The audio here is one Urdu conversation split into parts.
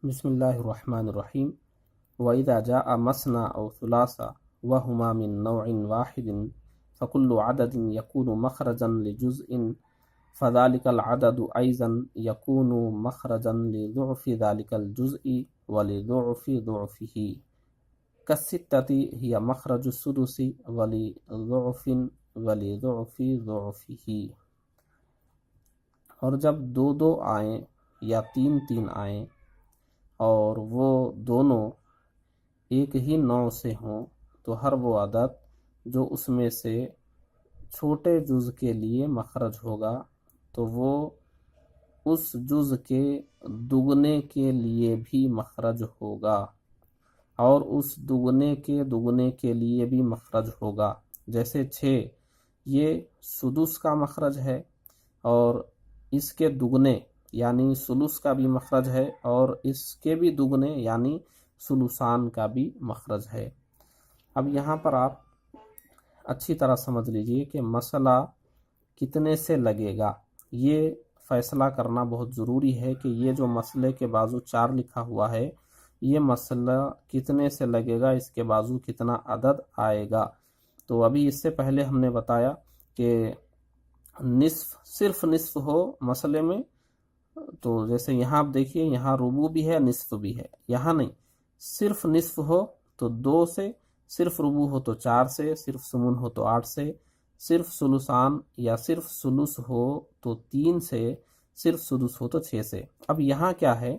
بسم اللہ الرحمن الرحیم وَإِذَا جَاءَ مَثْنَى أَوْ ثُلَاثَ وَهُمَا مِن نَوْعٍ وَاحِدٍ فَكُلُّ عَدَدٍ يَكُونُ مَخْرَجًا لِجُزْءٍ فَذَلِكَ الْعَدَدُ أَيْضًا يَكُونُ مَخْرَجًا لِضُعْفِ ذَلِكَ الْجُزْءِ وَلِضُعْفِ ضُعْفِهِ كَالسِّتَّةِ هِيَ مَخْرَجُ السُّدُسِ وَلِضُعْفٍ وَلِضُعْفِ ضُعْفِهِ۔ اور جب دو دو آئیں یا تین تین آئیں اور وہ دونوں ایک ہی نوع سے ہوں تو ہر وہ عدد جو اس میں سے چھوٹے جز کے لیے مخرج ہوگا تو وہ اس جز کے دگنے کے لیے بھی مخرج ہوگا اور اس دگنے کے لیے بھی مخرج ہوگا۔ جیسے 6 یہ سدس کا مخرج ہے اور اس کے دگنے یعنی ثلث کا بھی مخرج ہے اور اس کے بھی دگنے یعنی ثلثان کا بھی مخرج ہے۔ اب یہاں پر آپ اچھی طرح سمجھ لیجئے کہ مسئلہ کتنے سے لگے گا، یہ فیصلہ کرنا بہت ضروری ہے کہ یہ جو مسئلے کے بازو 4 لکھا ہوا ہے یہ مسئلہ کتنے سے لگے گا، اس کے بازو کتنا عدد آئے گا۔ تو ابھی اس سے پہلے ہم نے بتایا کہ صرف نصف ہو مسئلے میں تو جیسے یہاں آپ دیکھیے یہاں ربع بھی ہے نصف بھی ہے، یہاں نہیں، صرف نصف ہو تو 2 سے، صرف ربع ہو تو 4 سے، صرف ثمن ہو تو 8 سے، صرف ثلثان یا صرف ثلث ہو تو 3 سے، صرف سدس ہو تو 6 سے۔ اب یہاں کیا ہے،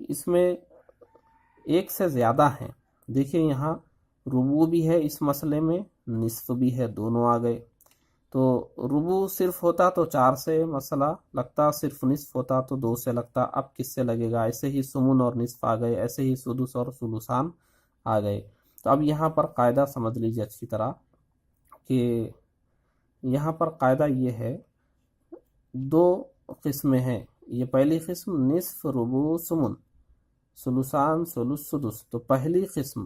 اس میں ایک سے زیادہ ہیں، دیکھیے یہاں ربع بھی ہے اس مسئلے میں، نصف بھی ہے، دونوں آ گئے۔ تو ربع صرف ہوتا تو 4 سے مسئلہ لگتا، صرف نصف ہوتا تو 2 سے لگتا، اب کس سے لگے گا؟ ایسے ہی ثمن اور نصف آ گئے، ایسے ہی سدس اور ثلثان آ گئے۔ تو اب یہاں پر قاعدہ سمجھ لیجیے اچھی طرح کہ یہاں پر قاعدہ یہ ہے، 2 قسمیں ہیں، یہ پہلی قسم نصف ربع ثمن ثلثان ثلث سدس۔ تو پہلی قسم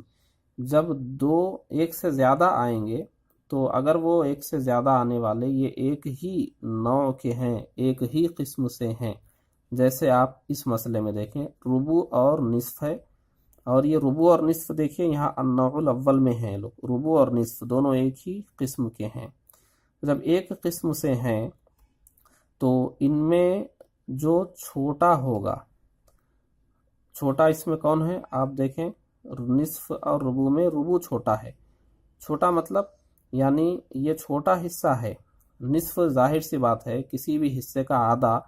جب 2 ایک سے زیادہ آئیں گے تو اگر وہ ایک سے زیادہ آنے والے یہ ایک ہی نوع کے ہیں، ایک ہی قسم سے ہیں، جیسے آپ اس مسئلے میں دیکھیں ربع اور نصف ہے، اور یہ ربع اور نصف دیکھیں یہاں النوع الاول میں ہیں لوگ، ربع اور نصف دونوں ایک ہی قسم کے ہیں۔ جب ایک قسم سے ہیں تو ان میں جو چھوٹا ہوگا، چھوٹا اس میں کون ہے؟ آپ دیکھیں نصف اور ربع میں ربع چھوٹا ہے، چھوٹا مطلب یعنی یہ چھوٹا حصہ ہے۔ نصف ظاہر سی بات ہے کسی بھی حصے کا آدھا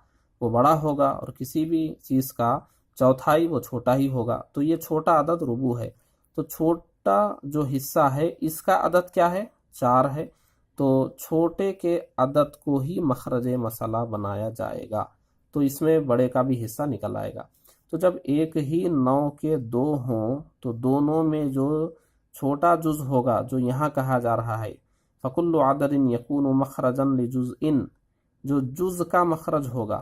وہ بڑا ہوگا اور کسی بھی چیز کا چوتھائی وہ چھوٹا ہی ہوگا، تو یہ چھوٹا عدد ربع ہے۔ تو چھوٹا جو حصہ ہے اس کا عدد کیا ہے؟ 4 ہے، تو چھوٹے کے عدد کو ہی مخرج مسئلہ بنایا جائے گا، تو اس میں بڑے کا بھی حصہ نکل آئے گا۔ تو جب ایک ہی نوع کے 2 ہوں تو دونوں میں جو چھوٹا جز ہوگا جو یہاں کہا جا رہا ہے فَكُلُّ عَدَدٍ يَكُونُ مَخْرَجًا لِجُزْءٍ، جو جز کا مخرج ہوگا،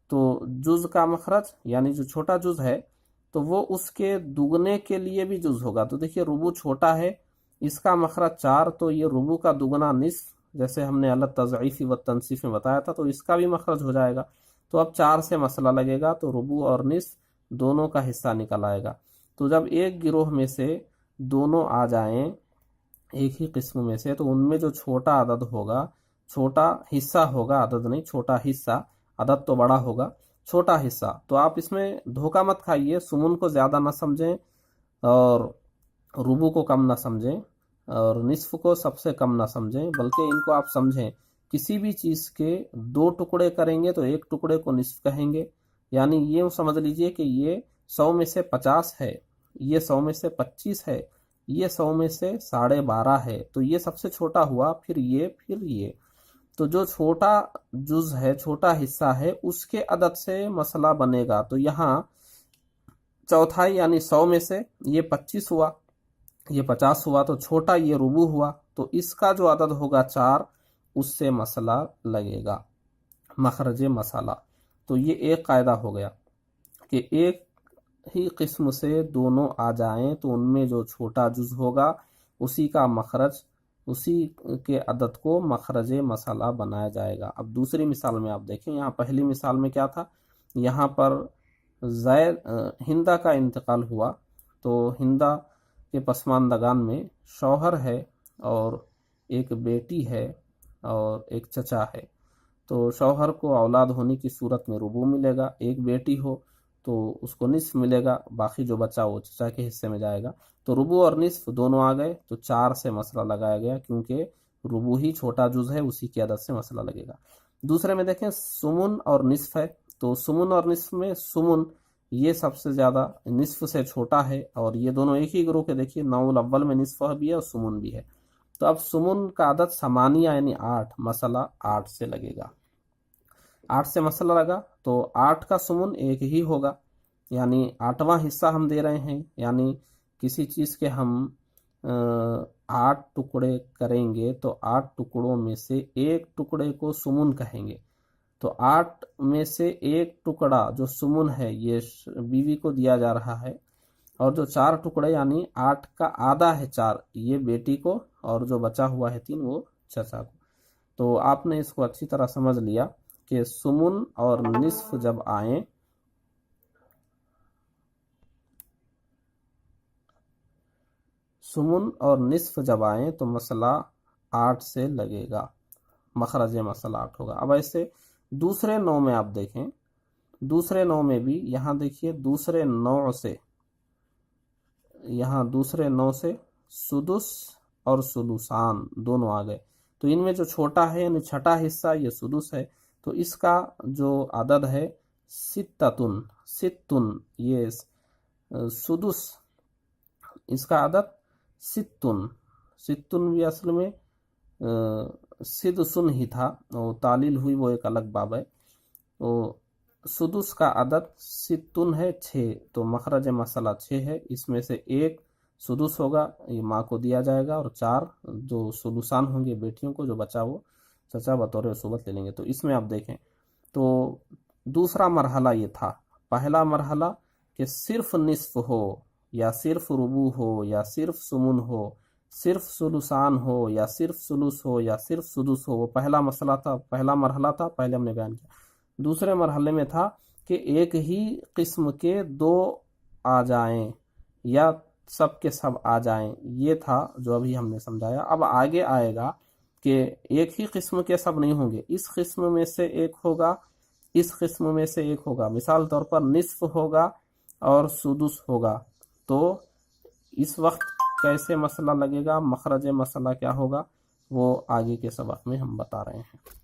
تو جز کا مخرج یعنی جو چھوٹا جز ہے تو وہ اس کے دگنے کے لیے بھی جز ہوگا۔ تو دیکھیے ربع چھوٹا ہے، اس کا مخرج 4، تو یہ ربع کا دگنا نصف، جیسے ہم نے الگ تضعیفی و تنصیف میں بتایا تھا، تو اس کا بھی مخرج ہو جائے گا۔ تو اب 4 سے مسئلہ لگے گا تو ربع اور نصف دونوں کا حصہ نکل آئے گا۔ تو جب ایک گروہ میں سے دونوں آ جائیں ایک ہی قسم میں سے تو ان میں جو چھوٹا عدد ہوگا، چھوٹا حصہ ہوگا، عدد نہیں چھوٹا حصہ، عدد تو بڑا ہوگا، چھوٹا حصہ، تو آپ اس میں دھوکہ مت کھائیے، ثمن کو زیادہ نہ سمجھیں اور ربع کو کم نہ سمجھیں اور نصف کو سب سے کم نہ سمجھیں، بلکہ ان کو آپ سمجھیں کسی بھی چیز کے 2 ٹکڑے کریں گے تو ایک ٹکڑے کو نصف کہیں گے، یعنی یہ سمجھ لیجئے کہ یہ 100 میں سے 50 ہے، یہ 100 میں سے 25 ہے، یہ 100 میں سے 12.5 ہے، تو یہ سب سے چھوٹا ہوا، پھر یہ۔ تو جو چھوٹا جز ہے، چھوٹا حصہ ہے، اس کے عدد سے مسئلہ بنے گا۔ تو یہاں چوتھائی یعنی 100 میں سے یہ 25 ہوا، یہ 50 ہوا، تو چھوٹا یہ ربع ہوا، تو اس کا جو عدد ہوگا 4، اس سے مسئلہ لگے گا، مخرج مسئلہ۔ تو یہ ایک قاعدہ ہو گیا کہ ایک ہی قسم سے دونوں آ جائیں تو ان میں جو چھوٹا جز ہوگا اسی کا مخرج، اسی کے عدد کو مخرج مسئلہ بنایا جائے گا۔ اب دوسری مثال میں آپ دیکھیں، یہاں پہلی مثال میں کیا تھا، یہاں پر ہندا کا انتقال ہوا تو ہندا کے پسماندگان میں شوہر ہے اور ایک بیٹی ہے اور ایک چچا ہے. تو شوہر کو اولاد ہونے کی صورت میں ربع ملے گا، ایک بیٹی ہو تو اس کو نصف ملے گا، باقی جو بچا وہ چچا کے حصے میں جائے گا. تو ربع اور نصف دونوں آ گئے تو 4 سے مسئلہ لگایا گیا، کیونکہ ربع ہی چھوٹا جز ہے، اسی کی عدد سے مسئلہ لگے گا. دوسرے میں دیکھیں سمن اور نصف ہے، تو سمن اور نصف میں سمن یہ سب سے زیادہ نصف سے چھوٹا ہے، اور یہ دونوں ایک ہی گروہ کے. دیکھیے نوع الاول میں نصف بھی ہے اور سمن بھی ہے. تو اب سمن کا عدد ثمانیہ یعنی 8، مسئلہ 8 سے لگے گا. 8 سے مسئلہ لگا تو 8 کا سمن ایک ہی ہوگا، یعنی 8واں حصہ ہم دے رہے ہیں، یعنی کسی چیز کے ہم 8 ٹکڑے کریں گے تو 8 ٹکڑوں میں سے ایک ٹکڑے کو سمن کہیں گے. تو 8 میں سے ایک ٹکڑا جو سمن ہے یہ بیوی کو دیا جا رہا ہے، اور جو 4 ٹکڑے یعنی 8 کا آدھا ہے 4 یہ بیٹی کو، اور جو بچا ہوا ہے 3 وہ چچا کو. تو آپ نے اس کو اچھی طرح سمجھ لیا کہ سمن اور نصف جب آئیں تو مسئلہ 8 سے لگے گا، مخرج مسئلہ 8 ہوگا. اب ایسے دوسرے نوع میں آپ دیکھیں، دوسرے نوع میں بھی یہاں دیکھیے دوسرے نوع سے سدس اور سلوسان دونوں آ گئے. تو ان میں جو چھوٹا ہے یعنی چھٹا حصہ یہ سدس ہے، تو اس کا جو عدد ہے ستن، یہ سدس اس کا عدد ستن بھی اصل میں سدسن ہی تھا، تعلیل ہوئی وہ ایک الگ باب ہے. تو سدس کا عدد ستن ہے 6، تو مخرج مسئلہ 6 ہے. اس میں سے ایک سدس ہوگا، یہ ماں کو دیا جائے گا، اور 4 جو سلوسان ہوں گے بیٹیوں کو، جو بچا وہ چچا بطور عصوبت لے لیں گے. تو اس میں آپ دیکھیں تو دوسرا مرحلہ یہ تھا. پہلا مرحلہ کہ صرف نصف ہو یا صرف ربع ہو یا صرف سمن ہو، صرف سلوسان ہو یا صرف سلوس ہو یا صرف سدس ہو، وہ پہلا مسئلہ تھا، پہلا مرحلہ تھا، پہلے ہم نے بیان کیا. دوسرے مرحلے میں تھا کہ ایک ہی قسم کے 2 آ جائیں یا سب کے سب آ جائیں، یہ تھا جو ابھی ہم نے سمجھایا. اب آگے آئے گا کہ ایک ہی قسم کے سب نہیں ہوں گے، اس قسم میں سے ایک ہوگا، اس قسم میں سے ایک ہوگا. مثال طور پر نصف ہوگا اور سدس ہوگا. تو اس وقت کیسے مسئلہ لگے گا، مخرج مسئلہ کیا ہوگا، وہ آگے کے سبق میں ہم بتا رہے ہیں.